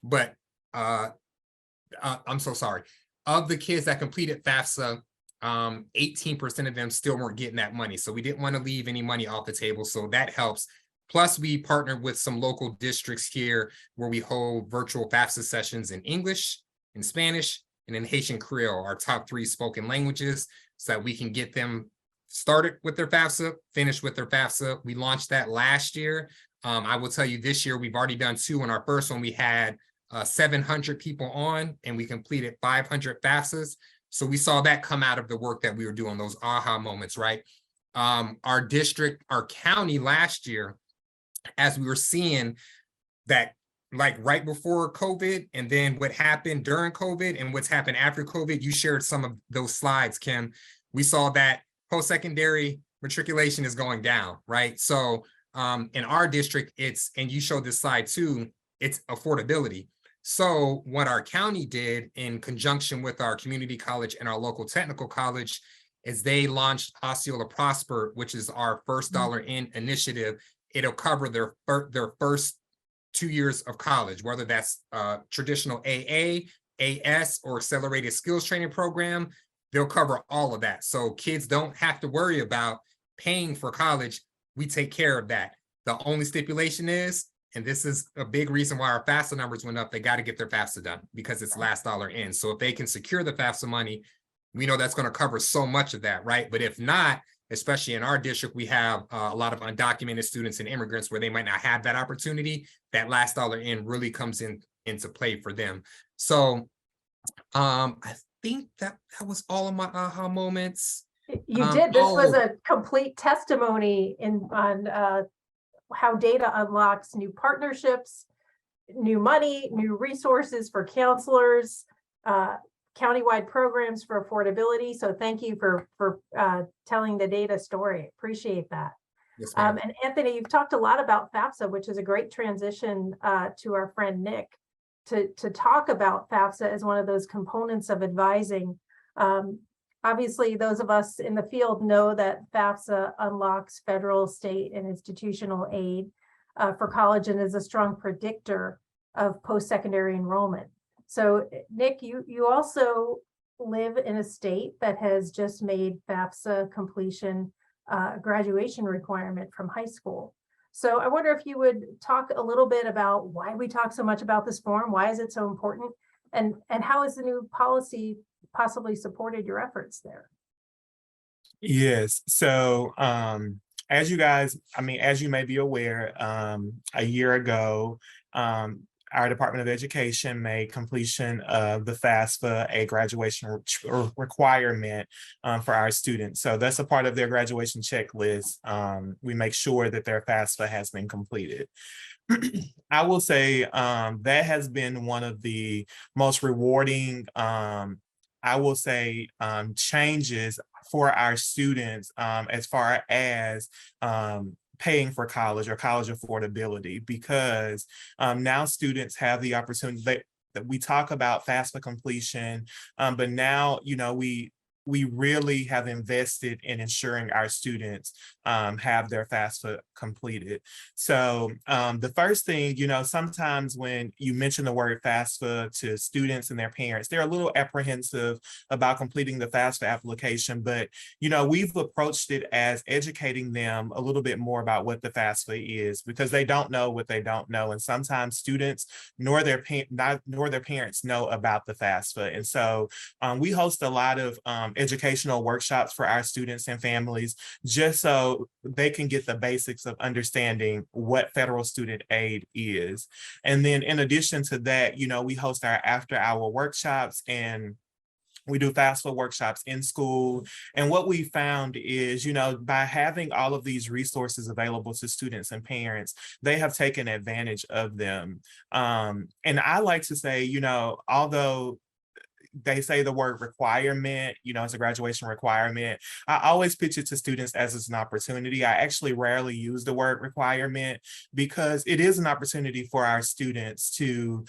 but I'm so sorry. Of the kids that completed FAFSA, 18% of them still weren't getting that money. So we didn't want to leave any money off the table. So that helps. Plus, we partnered with some local districts here where we hold virtual FAFSA sessions in English, in Spanish, and in Haitian Creole, our top 3 spoken languages, so that we can get them started with their FAFSA, finished with their FAFSA. We launched that last year. I will tell you this year, we've already done 2. In our first one, we had 700 people on, and we completed 500 FAFSAs. So we saw that come out of the work that we were doing, those aha moments, right? Our district, our county last year, as we were seeing that, like right before COVID, and then what happened during COVID and what's happened after COVID, you shared some of those slides, Kim. We saw that post-secondary matriculation is going down, right? So in our district, and you showed this slide too, it's affordability. So what our county did in conjunction with our community college and our local technical college is they launched Osceola Prosper, which is our first dollar in initiative. It'll cover their first 2 years of college, whether that's traditional AA, AS, or accelerated skills training program. They'll cover all of that. So kids don't have to worry about paying for college. We take care of that. The only stipulation is, and this is a big reason why our FAFSA numbers went up, they got to get their FAFSA done because it's last dollar in. So if they can secure the FAFSA money, we know that's going to cover so much of that, right? But if not, especially in our district, we have a lot of undocumented students and immigrants where they might not have that opportunity. That last dollar in really comes into play for them. So I think that was all of my aha moments. You did. This was a complete testimony on how data unlocks new partnerships, new money, new resources for counselors, countywide programs for affordability. So thank you for telling the data story. Appreciate that. Yes, and Anthony, you've talked a lot about FAFSA, which is a great transition to our friend Nick to talk about FAFSA as one of those components of advising. Obviously, those of us in the field know that FAFSA unlocks federal, state, and institutional aid for college and is a strong predictor of post-secondary enrollment. So Nick, you also live in a state that has just made FAFSA completion graduation requirement from high school. So I wonder if you would talk a little bit about why we talk so much about this form, why is it so important, and how has the new policy possibly supported your efforts there? Yes. So as you guys, as you may be aware, a year ago, our Department of Education made completion of the FAFSA a graduation requirement for our students. So that's a part of their graduation checklist. We make sure that their FAFSA has been completed. I will say that has been one of the most rewarding, changes for our students as far as paying for college or college affordability, because now students have the opportunity that we talk about FAFSA completion, but now, we really have invested in ensuring our students have their FAFSA completed. So the first thing, sometimes when you mention the word FAFSA to students and their parents, they're a little apprehensive about completing the FAFSA application, but, we've approached it as educating them a little bit more about what the FAFSA is, because they don't know what they don't know. And sometimes students nor their parents know about the FAFSA. And so we host a lot of educational workshops for our students and families, just so they can get the basics of understanding what federal student aid is. And then in addition to that, we host our after-hour workshops, and we do FAFSA workshops in school. And what we found is, by having all of these resources available to students and parents, they have taken advantage of them. And I like to say, although they say the word requirement, it's a graduation requirement, I always pitch it to students as it's an opportunity. I actually rarely use the word requirement, because it is an opportunity for our students to,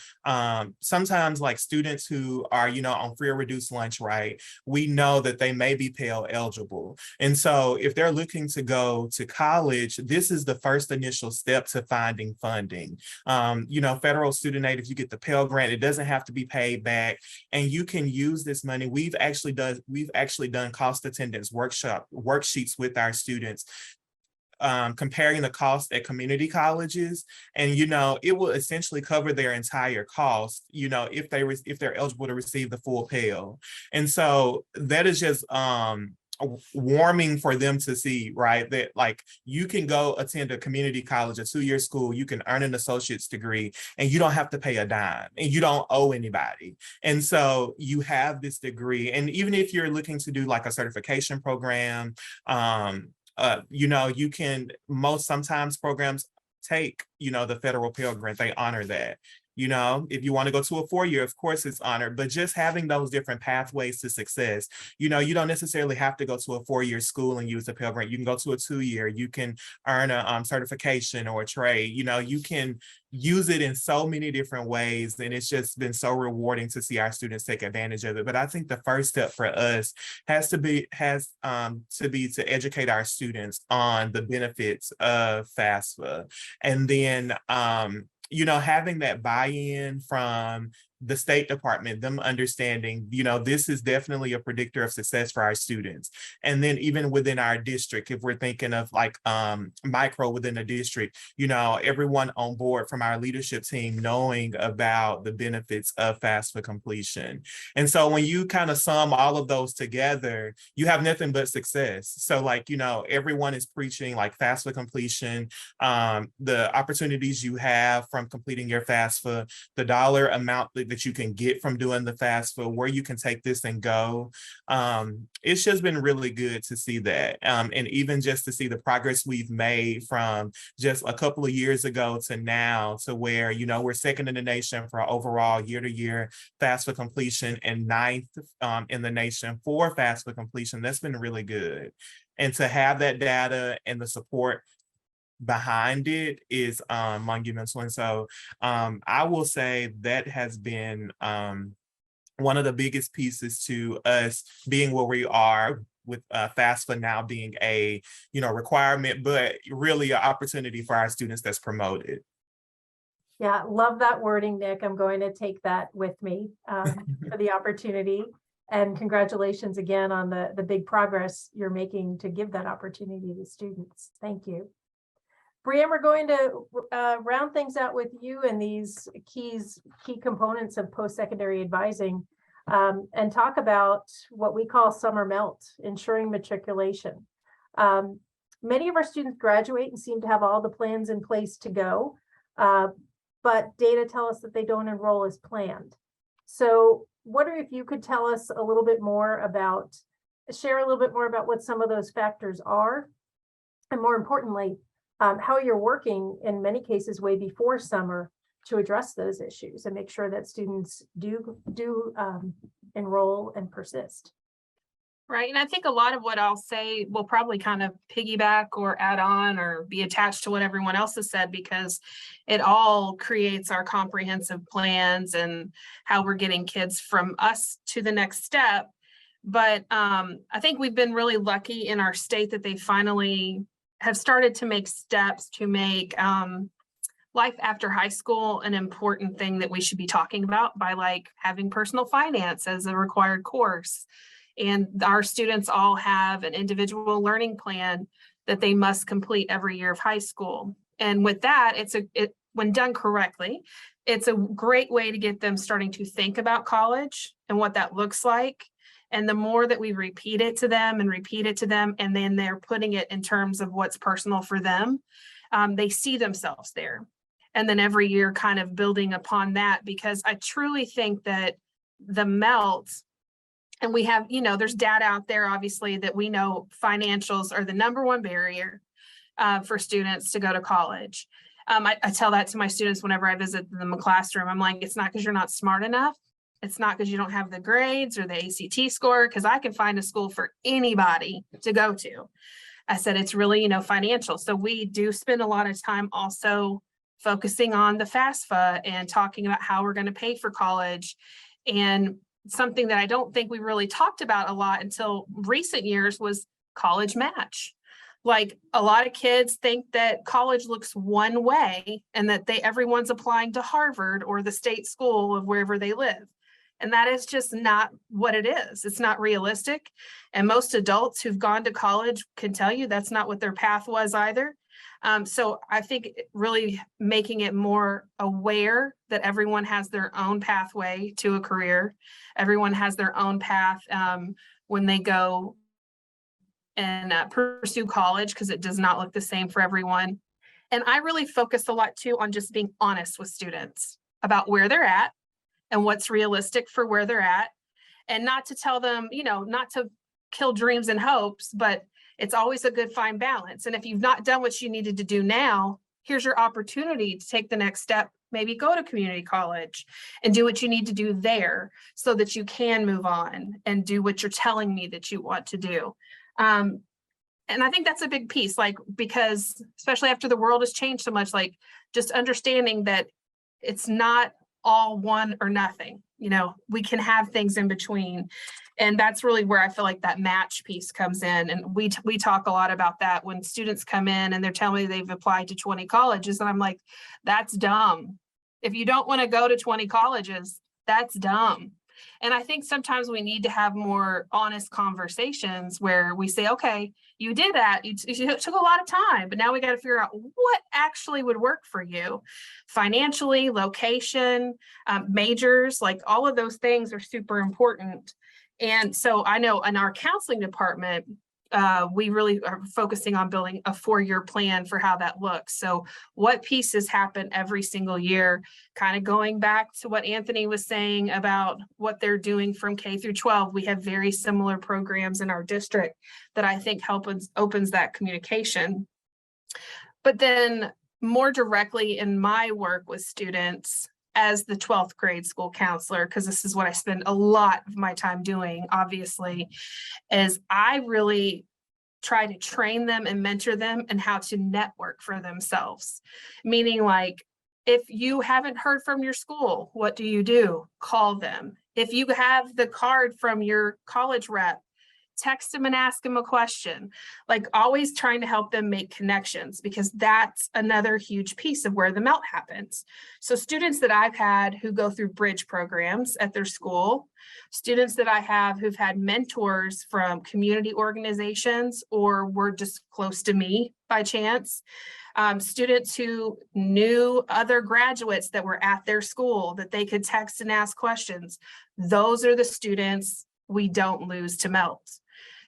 sometimes like students who are, on free or reduced lunch, right? We know that they may be Pell eligible. And so if they're looking to go to college, this is the first initial step to finding funding. Federal student aid, if you get the Pell Grant, it doesn't have to be paid back, and you can use this money. We've actually done cost attendance worksheets with our students, comparing the cost at community colleges, and it will essentially cover their entire cost, if they're eligible to receive the full Pell. And so that is just warming for them to see, right, that like you can go attend a community college, a 2-year school, you can earn an associate's degree, and you don't have to pay a dime, and you don't owe anybody. And so you have this degree. And even if you're looking to do like a certification program, you can, sometimes programs take, the federal Pell Grant, they honor that. If you want to go to a 4-year, of course it's honored, but just having those different pathways to success, you don't necessarily have to go to a 4-year school and use the Pell Grant. You can go to a 2-year, you can earn a certification or a trade, you can use it in so many different ways. And it's just been so rewarding to see our students take advantage of it. But I think the first step for us has to be to educate our students on the benefits of FAFSA. And then having that buy-in from the State Department, them understanding, this is definitely a predictor of success for our students. And then even within our district, if we're thinking of like micro within a district, everyone on board from our leadership team knowing about the benefits of FAFSA completion. And so when you kind of sum all of those together, you have nothing but success. So like, everyone is preaching like FAFSA completion, the opportunities you have from completing your FAFSA, the dollar amount that you can get from doing the FAFSA, where you can take this and go. It's just been really good to see that. And even just to see the progress we've made from just a couple of years ago to now, to where, we're second in the nation for overall year-to-year FAFSA completion and 9th in the nation for FAFSA completion. That's been really good. And to have that data and the support behind it is monumental. And so I will say that has been one of the biggest pieces to us being where we are with FAFSA now being a requirement, but really an opportunity for our students that's promoted. Yeah, love that wording, Nick. I'm going to take that with me for the opportunity. And congratulations again on the big progress you're making to give that opportunity to students. Thank you. Brianne, we're going to round things out with you and these key components of post-secondary advising and talk about what we call summer melt, ensuring matriculation. Many of our students graduate and seem to have all the plans in place to go, but data tell us that they don't enroll as planned. So wonder if you could tell us a little bit more about, share a little bit more about what some of those factors are, and more importantly, how you're working in many cases way before summer to address those issues and make sure that students do enroll and persist. Right. And I think a lot of what I'll say will probably kind of piggyback or add on or be attached to what everyone else has said, because it all creates our comprehensive plans and how we're getting kids from us to the next step. But I think we've been really lucky in our state that they finally have started to make steps to make life after high school an important thing that we should be talking about by like having personal finance as a required course. And our students all have an individual learning plan that they must complete every year of high school. And with that, when done correctly, it's a great way to get them starting to think about college and what that looks like. And the more that we repeat it to them, and then they're putting it in terms of what's personal for them, they see themselves there. And then every year kind of building upon that, because I truly think that the melt, and we have, there's data out there, obviously, that we know financials are the #1 barrier for students to go to college. I tell that to my students whenever I visit them in the classroom. I'm like, it's not because you're not smart enough. It's not because you don't have the grades or the ACT score, because I can find a school for anybody to go to. I said, it's really, financial. So we do spend a lot of time also focusing on the FAFSA and talking about how we're going to pay for college. And something that I don't think we really talked about a lot until recent years was college match. Like, a lot of kids think that college looks one way and that everyone's applying to Harvard or the state school of wherever they live. And that is just not what it is. It's not realistic. And most adults who've gone to college can tell you that's not what their path was either. So I think really making it more aware that everyone has their own pathway to a career. Everyone has their own path when they go and pursue college, because it does not look the same for everyone. And I really focus a lot too on just being honest with students about where they're at and what's realistic for where they're at, and not to tell them, not to kill dreams and hopes, but it's always a good fine balance. And if you've not done what you needed to do now, here's your opportunity to take the next step, maybe go to community college and do what you need to do there so that you can move on and do what you're telling me that you want to do. And I think that's a big piece, because especially after the world has changed so much, just understanding that it's not all one or nothing. We can have things in between. And that's really where I feel like that match piece comes in. And we talk a lot about that when students come in and they're telling me they've applied to 20 colleges. And I'm like, that's dumb. If you don't want to go to 20 colleges, that's dumb. And I think sometimes we need to have more honest conversations where we say, okay, you did that. It took a lot of time, but now we got to figure out what actually would work for you financially, location, majors, all of those things are super important. And so I know in our counseling department, we really are focusing on building a 4-year plan for how that looks. So what pieces happen every single year, kind of going back to what Anthony was saying about what they're doing from K through 12. We have very similar programs in our district that I think opens that communication. But then more directly in my work with students as the 12th grade school counselor, because this is what I spend a lot of my time doing, obviously, is I really try to train them and mentor them in how to network for themselves. Meaning, If you haven't heard from your school, what do? Call them. If you have the card from your college rep, text them and ask them a question. Like, always trying to help them make connections, because that's another huge piece of where the melt happens. So students that I've had who go through bridge programs at their school, students that I have who've had mentors from community organizations or were just close to me by chance, students who knew other graduates that were at their school that they could text and ask questions. Those are the students we don't lose to melt.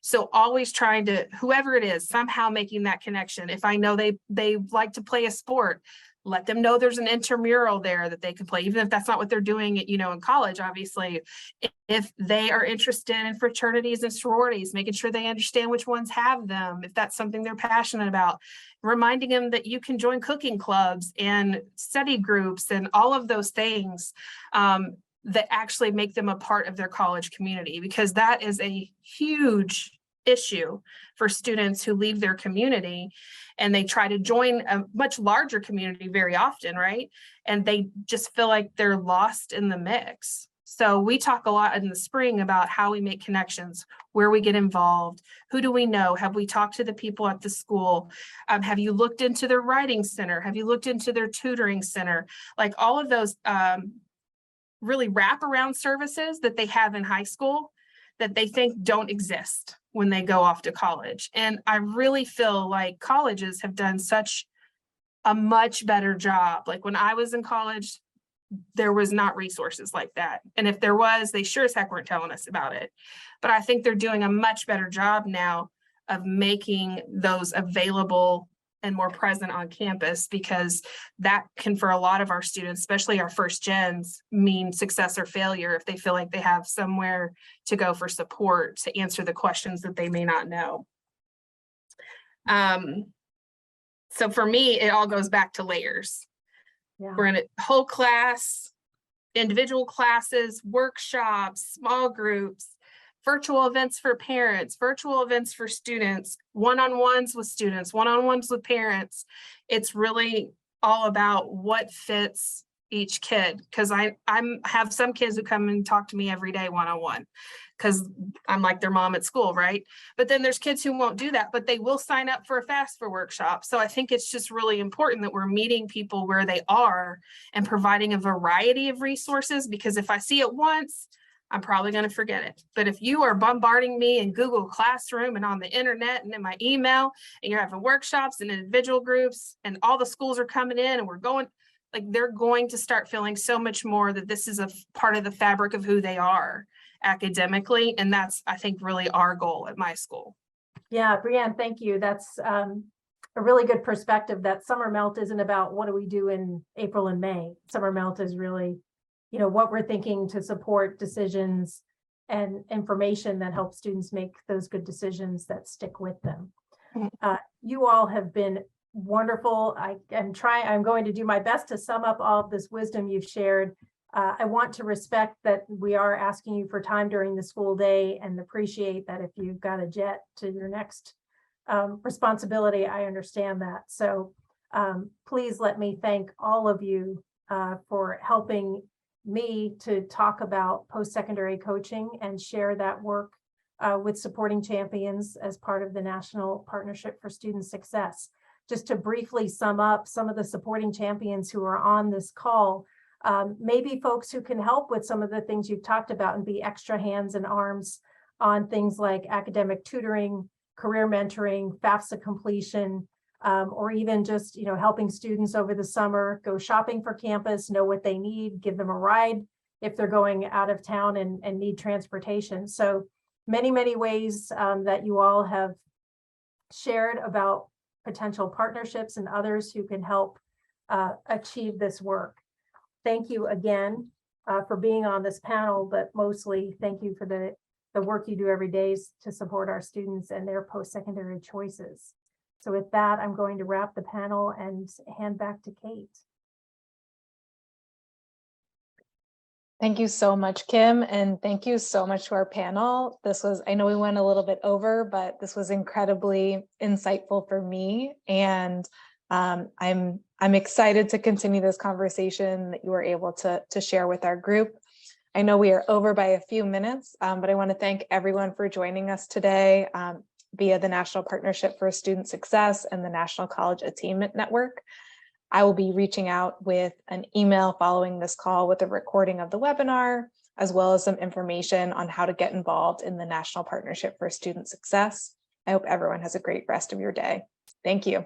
So always trying to, whoever it is, somehow making that connection. If I know they like to play a sport, let them know there's an intramural there that they can play, even if that's not what they're doing, in college. Obviously, if they are interested in fraternities and sororities, making sure they understand which ones have them, if that's something they're passionate about, reminding them that you can join cooking clubs and study groups and all of those things that actually make them a part of their college community, because that is a huge issue for students who leave their community and they try to join a much larger community very often, right? And they just feel like they're lost in the mix. So we talk a lot in the spring about how we make connections, where we get involved, who do we know? Have we talked to the people at the school? Have you looked into their writing center? Have you looked into their tutoring center? Like all of those really wraparound services that they have in high school that they think don't exist when they go off to college. And I really feel like colleges have done such a much better job. Like when I was in college, there was not resources like that. And if there was, they sure as heck weren't telling us about it. But I think they're doing a much better job now of making those available and more present on campus, because that can, for a lot of our students, especially our first gens, mean success or failure if they feel like they have somewhere to go for support to answer the questions that they may not know. So for me, it all goes back to layers. Yeah. We're in a whole class, individual classes, workshops, small groups, virtual events for parents, virtual events for students, one-on-ones with students, one-on-ones with parents. It's really all about what fits each kid, because I have some kids who come and talk to me every day one-on-one because I'm like their mom at school, right? But then there's kids who won't do that, but they will sign up for a FAFSA workshop. So I think it's just really important that we're meeting people where they are and providing a variety of resources, because if I see it once, I'm probably going to forget it. But if you are bombarding me in Google Classroom and on the internet and in my email, and you're having workshops and individual groups and all the schools are coming in and we're going, like, they're going to start feeling so much more that this is a part of the fabric of who they are academically. And that's, I think, really our goal at my school. Yeah, Brianne, thank you. That's a really good perspective, that summer melt isn't about what do we do in April and May. Summer melt is really, what we're thinking to support decisions and information that helps students make those good decisions that stick with them. You all have been wonderful. I'm going to do my best to sum up all of this wisdom you've shared. I want to respect that we are asking you for time during the school day, and appreciate that if you've got a jet to your next responsibility, I understand that. So please let me thank all of you for helping me to talk about post-secondary coaching and share that work with Supporting Champions as part of the National Partnership for Student Success. Just to briefly sum up, some of the Supporting Champions who are on this call, maybe folks who can help with some of the things you've talked about and be extra hands and arms on things like academic tutoring, career mentoring, FAFSA completion, or even just, helping students over the summer go shopping for campus, know what they need, give them a ride if they're going out of town and need transportation. So many, many ways that you all have shared about potential partnerships and others who can help achieve this work. Thank you again for being on this panel, but mostly thank you for the work you do every day to support our students and their post-secondary choices. So with that, I'm going to wrap the panel and hand back to Kate. Thank you so much, Kim, and thank you so much to our panel. I know we went a little bit over, but this was incredibly insightful for me, and I'm I'm excited to continue this conversation that you were able to share with our group. I know we are over by a few minutes, but I want to thank everyone for joining us today via the National Partnership for Student Success and the National College Attainment Network. I will be reaching out with an email following this call with a recording of the webinar, as well as some information on how to get involved in the National Partnership for Student Success. I hope everyone has a great rest of your day. Thank you.